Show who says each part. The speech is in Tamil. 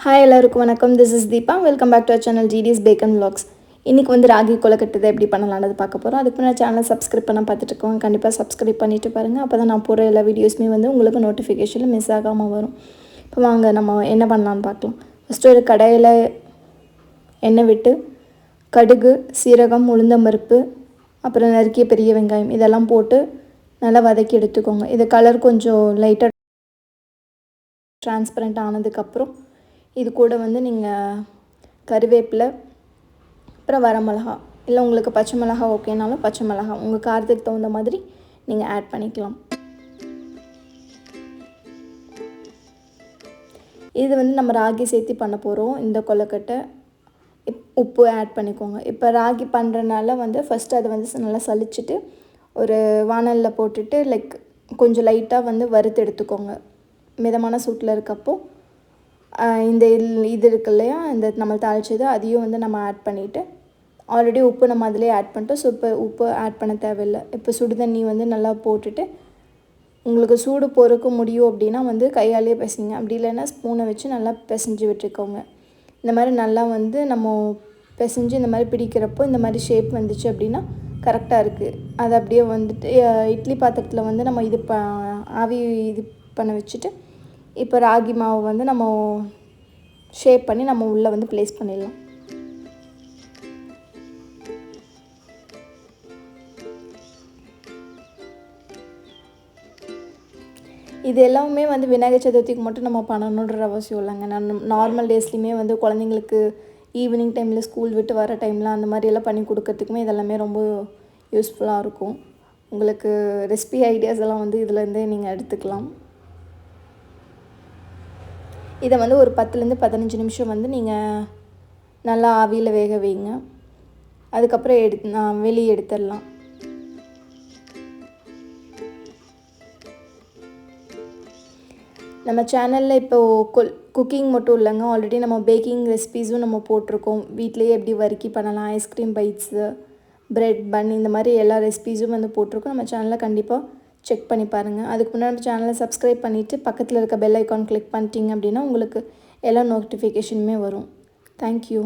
Speaker 1: ஹாய் எல்லாருக்கும் வணக்கம். This is Deepa. Welcome back to our channel GTS bacon vlogs. இன்றைக்கி வந்து ராகி கொழுக்கட்டை எப்படி பண்ணலான்னு பார்க்க போகிறோம். அதுக்கு முன்னாடி சேனலை சப்ஸ்கிரைப் பண்ண பார்த்துட்டுருக்கோம். கண்டிப்பாக சப்ஸ்கிரைப் பண்ணிவிட்டு பாருங்கள். அப்போ தான் நான் போகிற எல்லா வீடியோஸுமே வந்து உங்களுக்கு நோட்டிஃபிகேஷனில் மிஸ் ஆகாமல் வரும். இப்போ வாங்க நம்ம என்ன பண்ணலான்னு பார்க்கலாம். ஃபஸ்ட்டு ஒரு கடாயில் எண்ணெய் விட்டு கடுகு, சீரகம், உளுந்தம்பருப்பு, அப்புறம் நறுக்கிய பெரிய வெங்காயம் இதெல்லாம் போட்டு நல்லா வதக்கி எடுத்துக்கோங்க. இது கலர் கொஞ்சம் லைட்டாக ட்ரான்ஸ்பரண்ட் ஆனதுக்கப்புறம் இது கூட வந்து நீங்கள் கருவேப்பிலை, அப்புறம் வரமிளகா, இல்லை உங்களுக்கு பச்சை மிளகா ஓகேனாலும் பச்சை மிளகா உங்கள் காரத்துக்கு தகுந்த மாதிரி நீங்கள் ஆட் பண்ணிக்கலாம். இது வந்து நம்ம ராகி சேர்த்து பண்ண போகிறோம். இந்த கொழுக்கட்டை உப்பு ஆட் பண்ணிக்கோங்க. இப்போ ராகி பண்ணுறனால வந்து ஃபஸ்ட்டு அதை வந்து நல்லா சலிச்சுட்டு ஒரு வானலில் போட்டுட்டு கொஞ்சம் லைட்டாக வந்து வறுத்து எடுத்துக்கோங்க. மிதமான சூட்டில் இருக்கப்போ இந்த இது இருக்கு இல்லையா, இந்த நம்ம தாளிச்சது அதையும் வந்து நம்ம ஆட் பண்ணிவிட்டு ஆல்ரெடி உப்பு நம்ம அதிலே ஆட் பண்ணிட்டோம். ஸோ இப்போ உப்பு ஆட் பண்ண தேவையில்லை. இப்போ சுடு தண்ணி வந்து நல்லா போட்டுட்டு உங்களுக்கு சூடு பொறுக்க முடியும் அப்படின்னா வந்து கையாலேயே பிசைங்க. அப்படி இல்லைன்னா ஸ்பூனை வச்சு நல்லா பிசைஞ்சு விட்டுருக்கோங்க. இந்த மாதிரி நல்லா வந்து நம்ம பிசைஞ்சு இந்த மாதிரி பிடிக்கிறப்போ இந்த மாதிரி ஷேப் வந்துச்சு அப்படின்னா கரெக்டாக இருக்குது. அது அப்படியே வந்துட்டு இட்லி பாத்திரத்தில் வந்து நம்ம ஆவி இது பண்ண வச்சுட்டு இப்போ ராகி மாவு வந்து நம்ம ஷேப் பண்ணி நம்ம உள்ளே வந்து ப்ளேஸ் பண்ணிடலாம். இது எல்லாமே வந்து விநாயகர் சதுர்த்திக்கு மட்டும் நம்ம பண்ணணுன்ற அவசியம் இல்லைங்க. நார்மல் டேஸ்லையுமே வந்து குழந்தைங்களுக்கு ஈவினிங் டைமில் ஸ்கூல் விட்டு வர டைமில் அந்த மாதிரியெல்லாம் பண்ணி கொடுக்கறதுக்குமே இதெல்லாமே ரொம்ப யூஸ்ஃபுல்லாக இருக்கும். உங்களுக்கு ரெசிபி ஐடியாஸ் எல்லாம் வந்து இதுலேருந்தே நீங்கள் எடுத்துக்கலாம். இதை வந்து ஒரு 10லேருந்து 15 நிமிஷம் வந்து நீங்கள் நல்லா ஆவியில் வேக வைங்க. அதுக்கப்புறம் வெளியே எடுத்துடலாம். நம்ம சேனலில் இப்போது குக்கிங் மட்டும் இல்லைங்க, ஆல்ரெடி நம்ம பேக்கிங் ரெசிபீஸும் நம்ம போட்டிருக்கோம். வீட்டிலையே எப்படி வறுக்கி பண்ணலாம், ஐஸ்கிரீம் பைட்ஸு, ப்ரெட் பன் இந்த மாதிரி எல்லா ரெசிபீஸும் வந்து போட்டிருக்கோம். நம்ம சேனலில் கண்டிப்பாக செக் பண்ணி பாருங்கள். அதுக்கு முன்னாடி சேனலை சப்ஸ்கிரைப் பண்ணிவிட்டு பக்கத்தில் இருக்க பெல் ஐக்கான் கிளிக் பண்ணிட்டீங்க அப்படின்னா உங்களுக்கு எல்லா நோட்டிஃபிகேஷனுமே வரும். தேங்க்யூ.